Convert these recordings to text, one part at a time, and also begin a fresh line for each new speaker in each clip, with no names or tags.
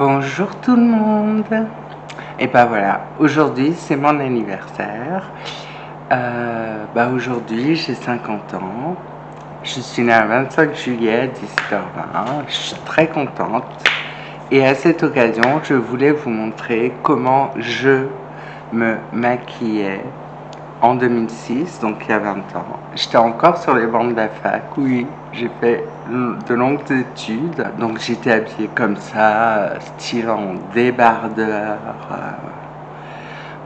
Bonjour tout le monde. Et ben voilà, aujourd'hui c'est mon anniversaire. Aujourd'hui j'ai 50 ans. Je suis née le 25 juillet à 17h20. Je suis très contente. Et à cette occasion, je voulais vous montrer comment je me maquillais en 2006, donc il y a 20 ans. J'étais encore sur les bancs de la fac, oui, j'ai fait de longues études, donc j'étais habillée comme ça, style en débardeur,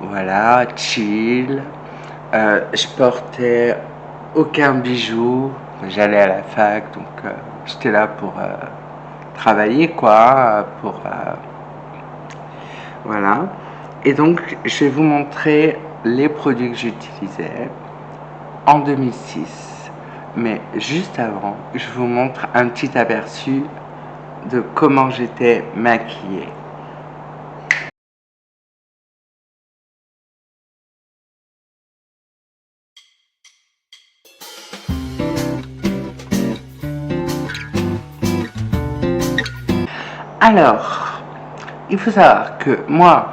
voilà, chill. Je portais aucun bijou, j'allais à la fac, donc j'étais là pour travailler, quoi, voilà. Et donc, je vais vous montrer les produits que j'utilisais en 2006. Mais juste avant, je vous montre un petit aperçu de comment j'étais maquillée. Alors, il faut savoir que moi,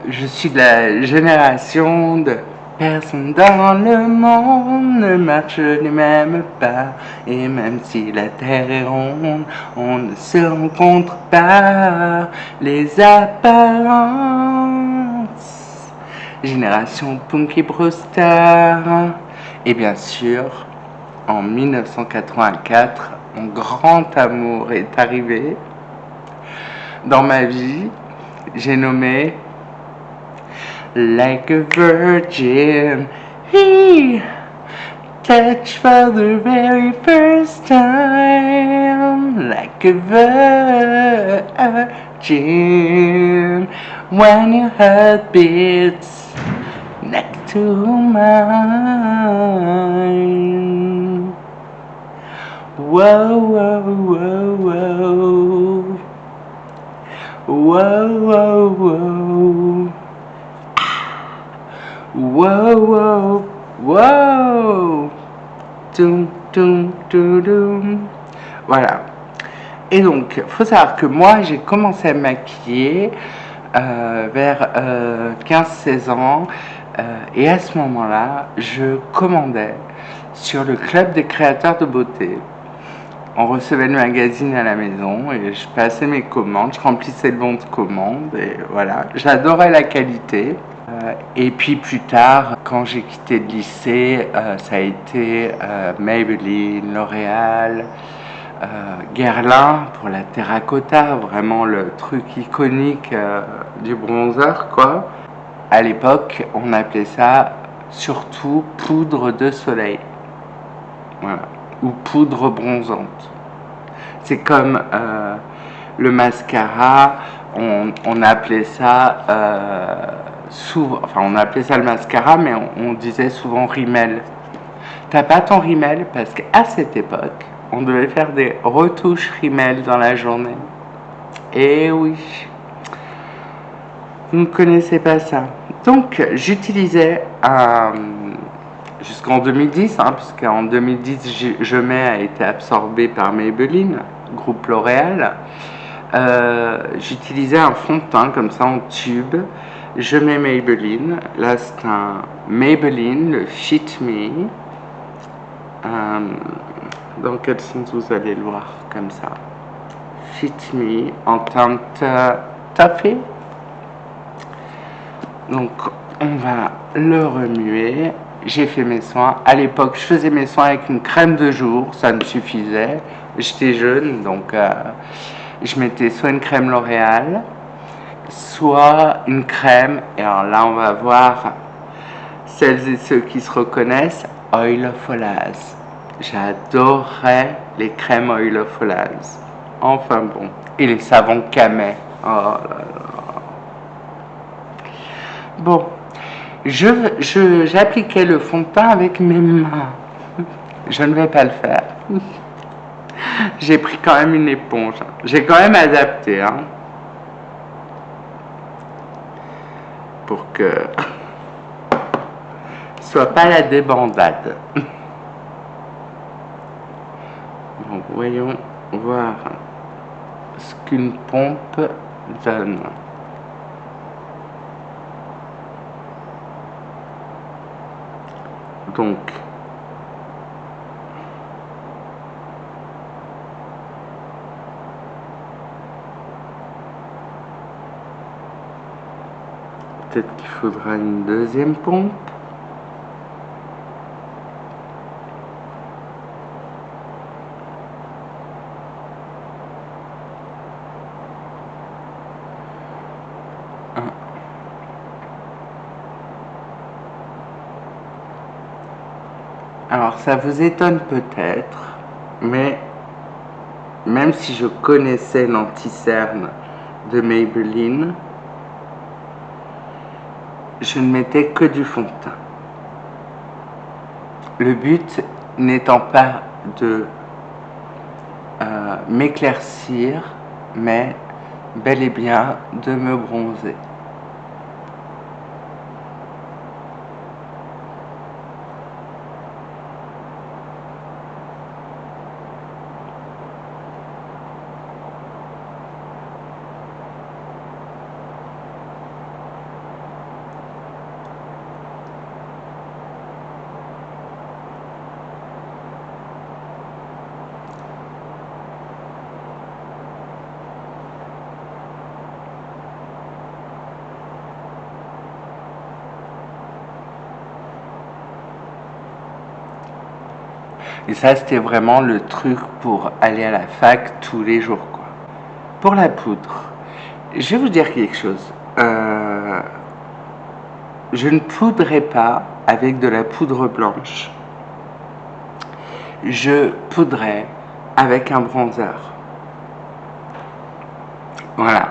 je suis de la génération de personne dans le monde ne marche les mêmes pas. Et même si la terre est ronde, on ne se rencontre pas. Les apparences. Génération Punky Brewster. Et bien sûr, en 1984, mon grand amour est arrivé dans ma vie. J'ai nommé Like a Virgin. He touched for the very first time. Like a virgin. When your heart beats next to mine. Whoa, whoa, whoa, whoa. Whoa, whoa, whoa. Whoa, whoa, whoa. Toum, toum, toum, toum. Voilà. Et donc, faut savoir que moi, j'ai commencé à me maquiller vers 15-16 ans. Et à ce moment-là, je commandais sur le club des créateurs de beauté. On recevait le magazine à la maison et je passais mes commandes, je remplissais le bon de commande et voilà. J'adorais la qualité. Et puis plus tard, quand j'ai quitté le lycée, ça a été Maybelline, L'Oréal, Guerlain pour la terracotta, vraiment le truc iconique du bronzer, quoi. À l'époque, on appelait ça surtout poudre de soleil, voilà, ou poudre bronzante. C'est comme le mascara, on appelait ça souvent, enfin on appelait ça le mascara, mais on disait souvent rimel. T'as pas ton rimel parce qu'à cette époque, on devait faire des retouches rimel dans la journée. Et oui, vous ne connaissez pas ça. Donc j'utilisais jusqu'en 2010, puisqu'en 2010, Je Mets a été absorbé par Maybelline, groupe L'Oréal. J'utilisais un fond de teint comme ça en tube. Je mets Maybelline. Là, c'est un Maybelline, le Fit Me. Dans quel sens vous allez le voir comme ça? Fit Me en teinte toffee. Donc, on va le remuer. J'ai fait mes soins. À l'époque, je faisais mes soins avec une crème de jour, ça me suffisait. J'étais jeune, donc je mettais soit une crème L'Oréal, soit une crème, et alors là on va voir celles et ceux qui se reconnaissent, Oil of Olaz. J'adorais les crèmes Oil of Olaz. Enfin bon. Et les savons Camay. Oh là là. Bon. J'appliquais le fond de teint avec mes mains. Je ne vais pas le faire. J'ai pris quand même une éponge. J'ai quand même adapté, pour que ce soit pas la débandade. Donc voyons voir ce qu'une pompe donne. Donc, peut-être qu'il faudra une deuxième pompe. Alors, ça vous étonne peut-être, mais même si je connaissais l'anti-cerne de Maybelline, je ne mettais que du fond de teint. Le but n'étant pas de m'éclaircir, mais bel et bien de me bronzer. Et ça, c'était vraiment le truc pour aller à la fac tous les jours, quoi. Pour la poudre, je vais vous dire quelque chose. Je ne poudrerai pas avec de la poudre blanche. Je poudrerai avec un bronzer. Voilà.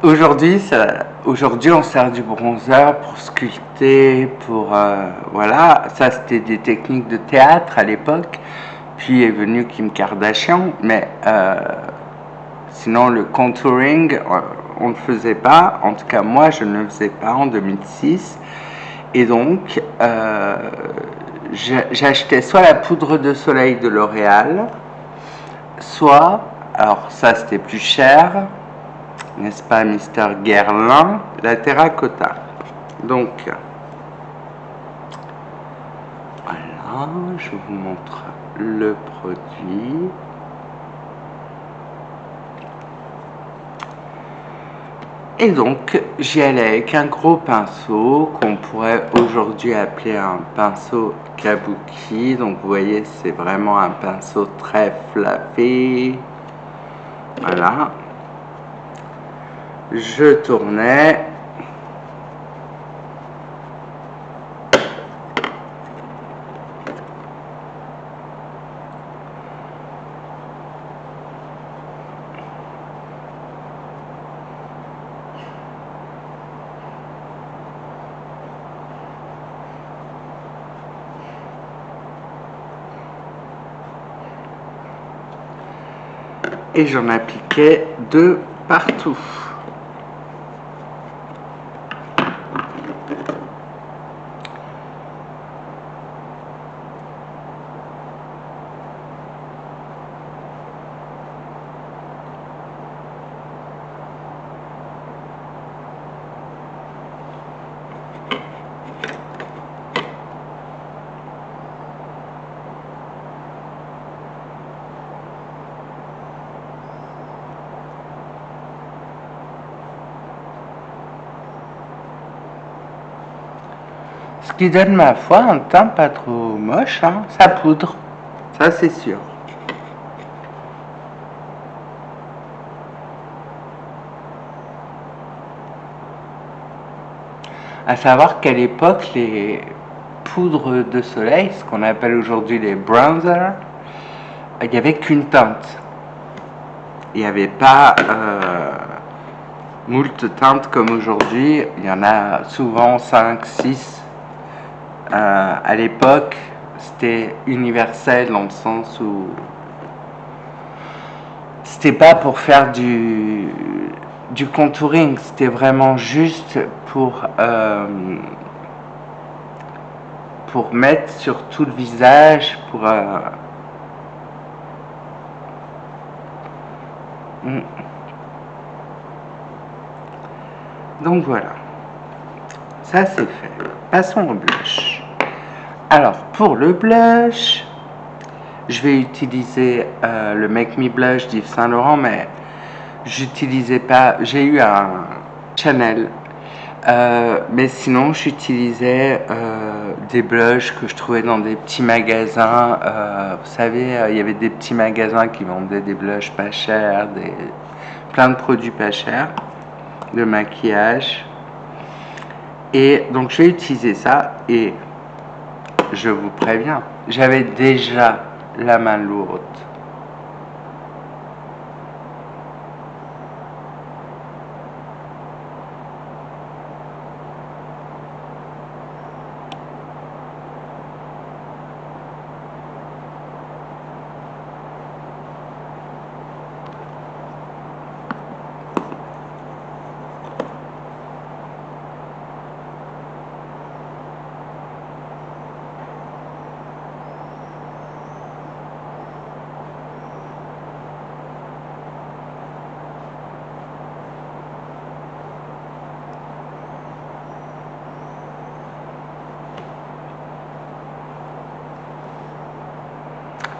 Aujourd'hui, on sert du bronzer pour sculpter, pour voilà. Ça, c'était des techniques de théâtre à l'époque. Puis est venu Kim Kardashian, mais sinon le contouring, on ne le faisait pas. En tout cas, moi, je ne le faisais pas en 2006. Et donc, j'achetais soit la poudre de soleil de L'Oréal, soit, alors ça c'était plus cher, n'est-ce pas, Mister Guerlain, la terracotta. Donc, voilà, je vous montre le produit. Et donc, j'y allais avec un gros pinceau qu'on pourrait aujourd'hui appeler un pinceau kabuki. Donc, vous voyez, c'est vraiment un pinceau très fluffy. Voilà. Je tournais. Et j'en appliquais de partout. Ce qui donne, ma foi, un teint pas trop moche, hein. Ça poudre, ça c'est sûr. À savoir qu'à l'époque, les poudres de soleil, ce qu'on appelle aujourd'hui les bronzers, il n'y avait qu'une teinte. Il n'y avait pas moult teintes comme aujourd'hui. Il y en a souvent 5, 6. À l'époque, c'était universel dans le sens où c'était pas pour faire du contouring, c'était vraiment juste pour mettre sur tout le visage, Donc voilà, ça c'est fait. Passons au blush. Alors pour le blush, je vais utiliser le Make Me Blush d'Yves Saint Laurent, mais j'utilisais pas, j'ai eu un Chanel, mais sinon j'utilisais des blushs que je trouvais dans des petits magasins. Vous savez, il y avait des petits magasins qui vendaient des blushs pas chers, plein de produits pas chers de maquillage. Et donc je vais utiliser ça, et je vous préviens, j'avais déjà la main lourde.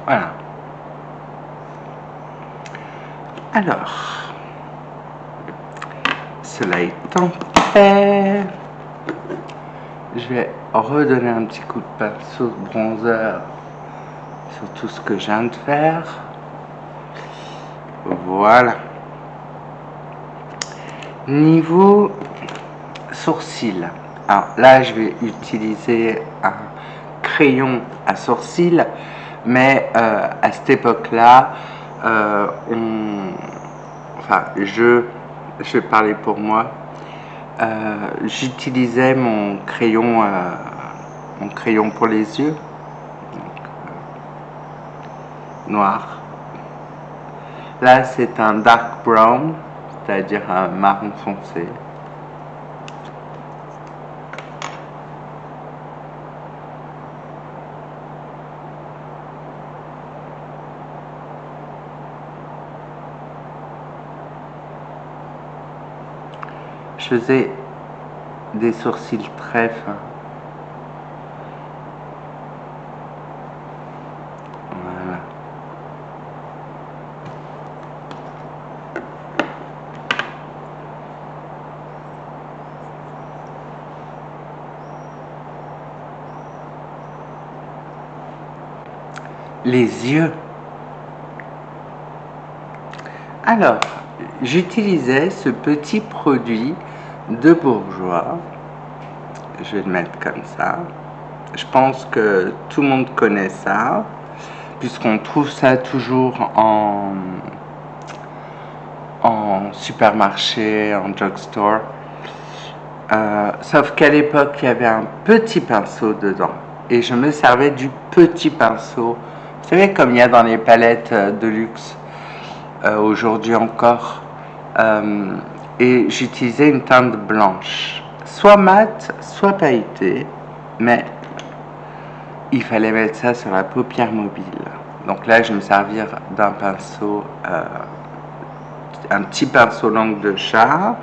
Voilà. Alors, cela étant fait, je vais redonner un petit coup de pinceau de bronzer sur tout ce que je viens de faire. Voilà. Niveau sourcils, alors là je vais utiliser un crayon à sourcils, mais à cette époque là je vais parler pour moi, j'utilisais mon crayon pour les yeux, donc, noir. Là c'est un dark brown, c'est-à-dire un marron foncé. Je faisais des sourcils très fins. Voilà. Les yeux. Alors, j'utilisais ce petit produit de Bourjois. Je vais le mettre comme ça. Je pense que tout le monde connaît ça, puisqu'on trouve ça toujours en supermarché, en drugstore. Sauf qu'à l'époque, il y avait un petit pinceau dedans. Et je me servais du petit pinceau. Vous savez, comme il y a dans les palettes de luxe aujourd'hui encore. Et j'utilisais une teinte blanche, soit mate, soit pailletée, mais il fallait mettre ça sur la paupière mobile. Donc là, je vais me servir d'un pinceau, un petit pinceau langue de chat.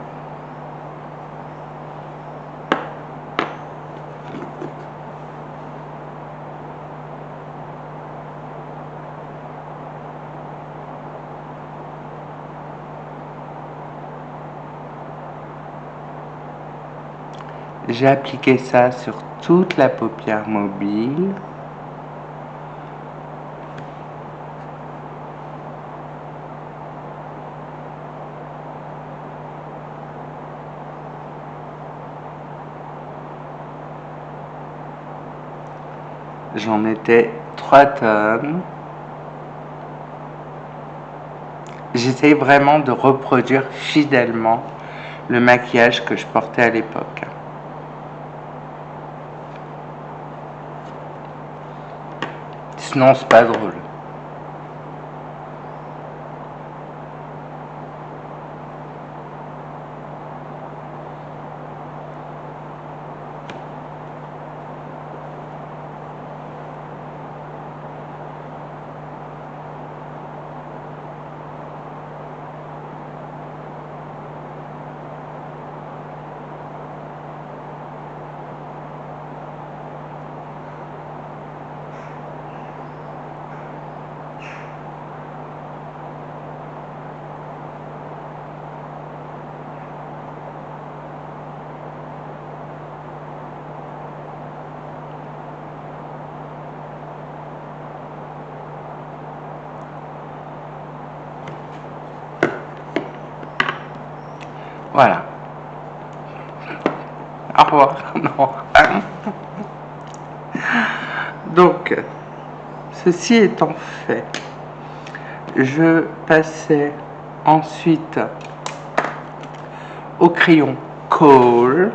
J'ai appliqué ça sur toute la paupière mobile. J'en mettais 3 tonnes. J'essayais vraiment de reproduire fidèlement le maquillage que je portais à l'époque. Sinon, c'est pas drôle. Voilà. Au revoir. Non. Donc, ceci étant fait, je passais ensuite au crayon Kohl.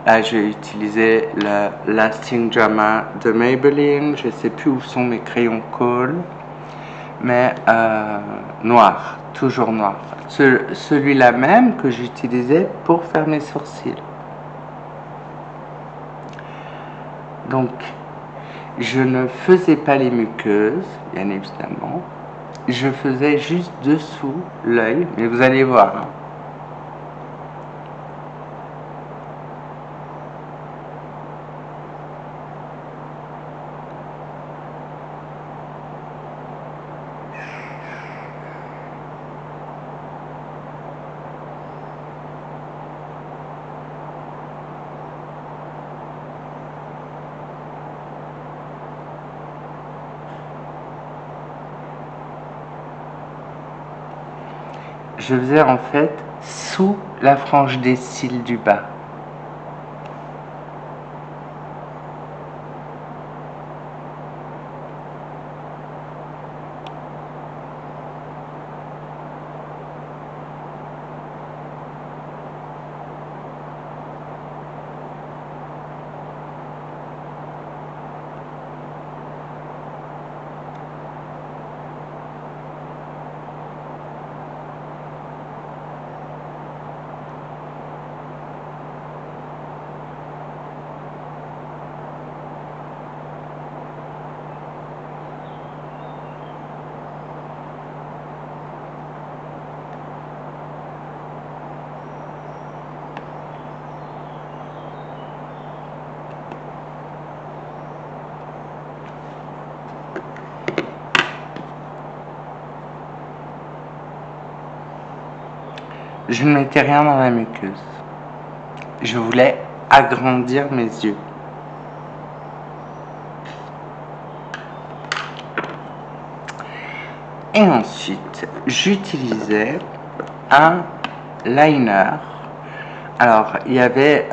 Là, j'ai utilisé le Lasting Drama de Maybelline. Je ne sais plus où sont mes crayons Kohl, mais noir, toujours noir. Celui-là même que j'utilisais pour faire mes sourcils. Donc, je ne faisais pas les muqueuses, bien évidemment. Je faisais juste dessous l'œil, mais vous allez voir. Hein. Je faisais en fait sous la frange des cils du bas. Je ne mettais rien dans la muqueuse. Je voulais agrandir mes yeux. Et ensuite, j'utilisais un liner. Alors, il y avait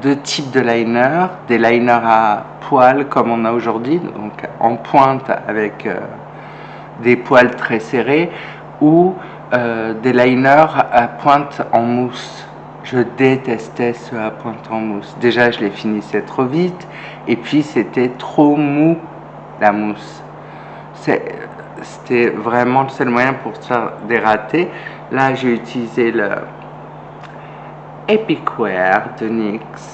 deux types de liners. Des liners à poils comme on a aujourd'hui, donc en pointe avec des poils très serrés, ou des liners à pointe en mousse. Je détestais ceux à pointe en mousse. Déjà, je les finissais trop vite, et puis c'était trop mou, la mousse. C'était vraiment le seul moyen pour se faire des ratés. Là, j'ai utilisé le Epic Wear de NYX.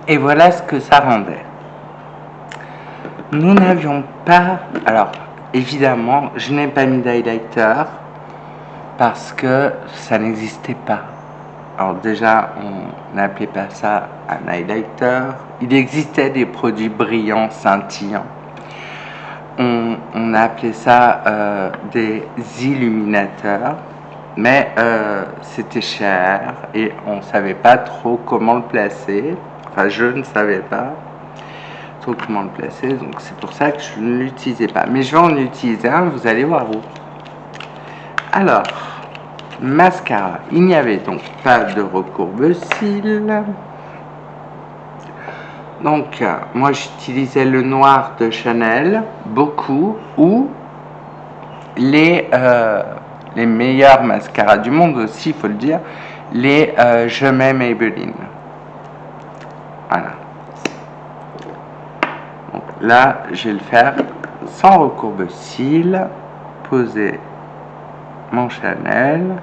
Et voilà ce que ça rendait. Nous n'avions pas... Alors, évidemment, je n'ai pas mis d'highlighter parce que ça n'existait pas. Alors déjà, on n'appelait pas ça un highlighter. Il existait des produits brillants, scintillants. On a appelé ça des illuminateurs. Mais c'était cher et on ne savait pas trop comment le placer. Enfin, je ne savais pas trop comment le placer, donc c'est pour ça que je ne l'utilisais pas. Mais je vais en utiliser un, vous allez voir où. Alors, mascara. Il n'y avait donc pas de recourbe-cils. Donc, moi j'utilisais le noir de Chanel, beaucoup, ou les meilleurs mascaras du monde aussi, il faut le dire, les Je mets Maybelline. Voilà. Donc là, je vais le faire sans recourbe-cils. Poser mon Chanel.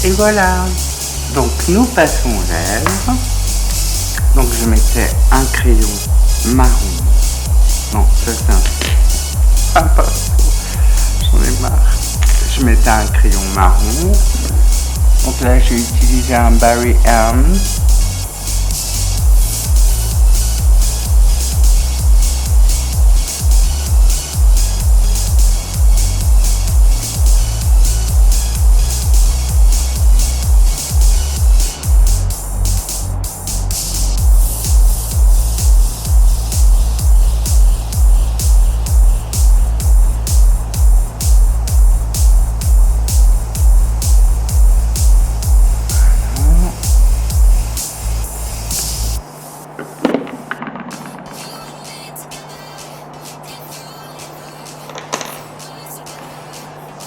Et voilà. Donc nous passons aux lèvres. Donc je mettais un crayon marron. Non, ça c'est un pinceau. J'en ai marre. Je mettais un crayon marron. Donc là j'ai utilisé un Barry M.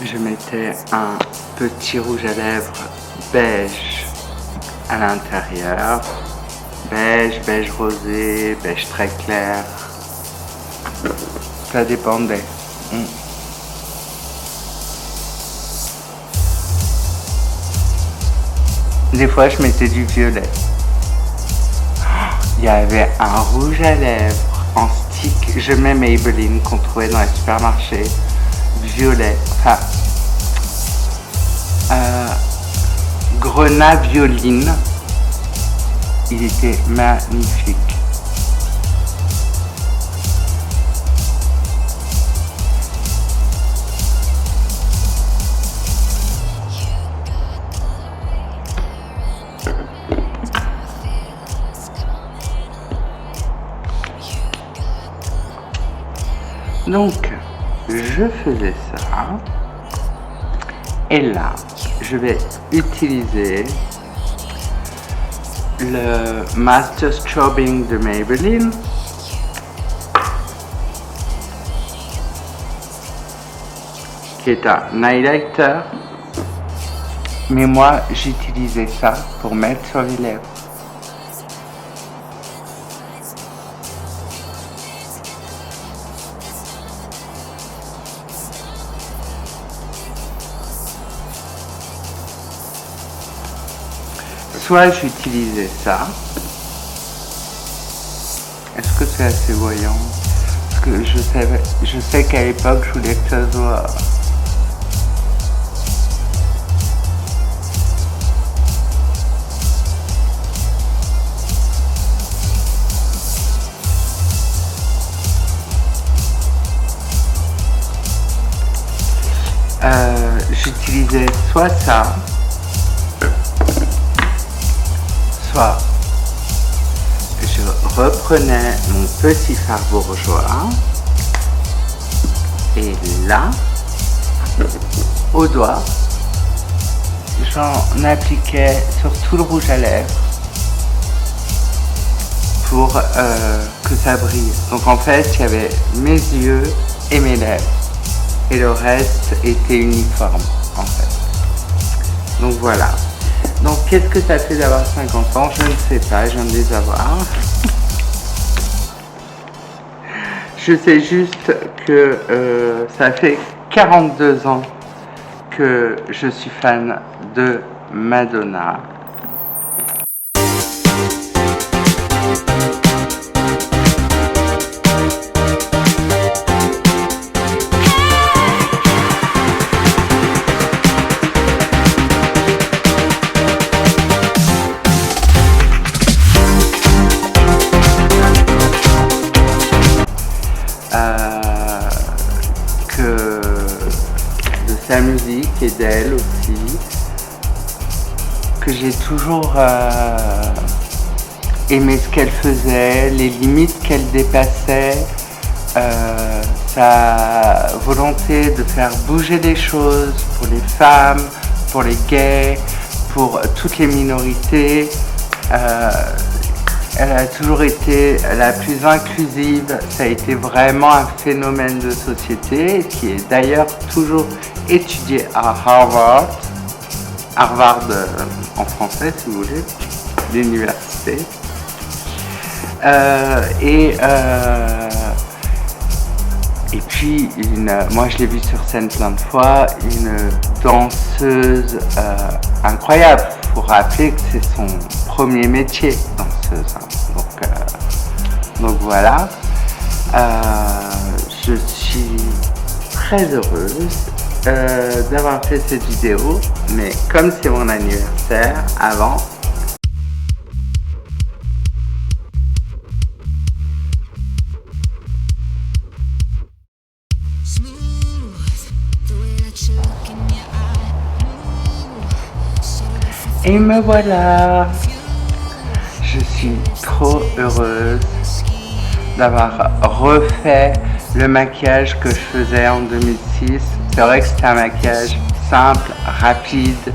Je mettais un petit rouge à lèvres beige à l'intérieur. Beige, beige rosé, beige très clair. Ça dépendait. Des fois, je mettais du violet. Il y avait un rouge à lèvres en stick. Je mets Maybelline qu'on trouvait dans les supermarchés. Violet. Enfin, grenat violine. Il était magnifique. Donc, je faisais ça. Et là, je vais utiliser le Master Strobing de Maybelline. Qui est un highlighter. Mais moi, j'utilisais ça pour mettre sur les lèvres. soit j'utilisais ça. Est-ce que c'est assez voyant? Parce que je sais qu'à l'époque, je voulais que ça soit... J'utilisais soit ça, soit je reprenais mon petit phare bourgeois et là, au doigt, j'en appliquais sur tout le rouge à lèvres pour que ça brille. Donc en fait, il y avait mes yeux et mes lèvres. Et le reste était uniforme en fait. Donc voilà. Donc qu'est-ce que ça fait d'avoir 50 ans? Je ne sais pas, je viens de les avoir. Je sais juste que ça fait 42 ans que je suis fan de Madonna. De sa musique et d'elle aussi, que j'ai toujours aimé ce qu'elle faisait, les limites qu'elle dépassait, sa volonté de faire bouger les choses pour les femmes, pour les gays, pour toutes les minorités. Elle a toujours été la plus inclusive, ça a été vraiment un phénomène de société qui est d'ailleurs toujours étudié à Harvard en français si vous voulez, l'université. Et puis, moi je l'ai vue sur scène plein de fois, une danseuse incroyable. Il faut rappeler que c'est son premier métier, danseuse. Donc voilà. Je suis très heureuse d'avoir fait cette vidéo, mais comme c'est mon anniversaire, avant, et me voilà. Je suis trop heureuse d'avoir refait le maquillage que je faisais en 2006. C'est vrai que c'était un maquillage simple, rapide,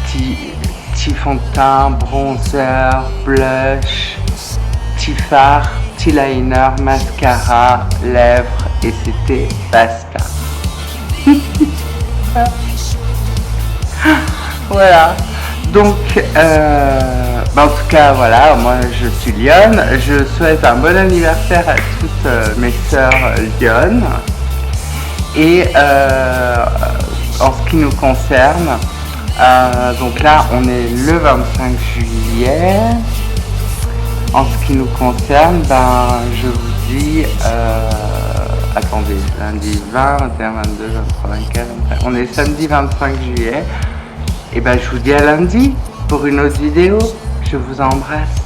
petit fond de teint, bronzer, blush, petit phare, petit liner, mascara, lèvres et c'était basta. Voilà. Donc, en tout cas, voilà, moi je suis Lionne. Je souhaite un bon anniversaire à toutes mes sœurs Lionne. Et en ce qui nous concerne, donc là on est le 25 juillet. En ce qui nous concerne, je vous dis, attendez, lundi 20, 21, 22, 23, 24, 25, on est samedi 25 juillet. Et je vous dis à lundi pour une autre vidéo. Je vous embrasse.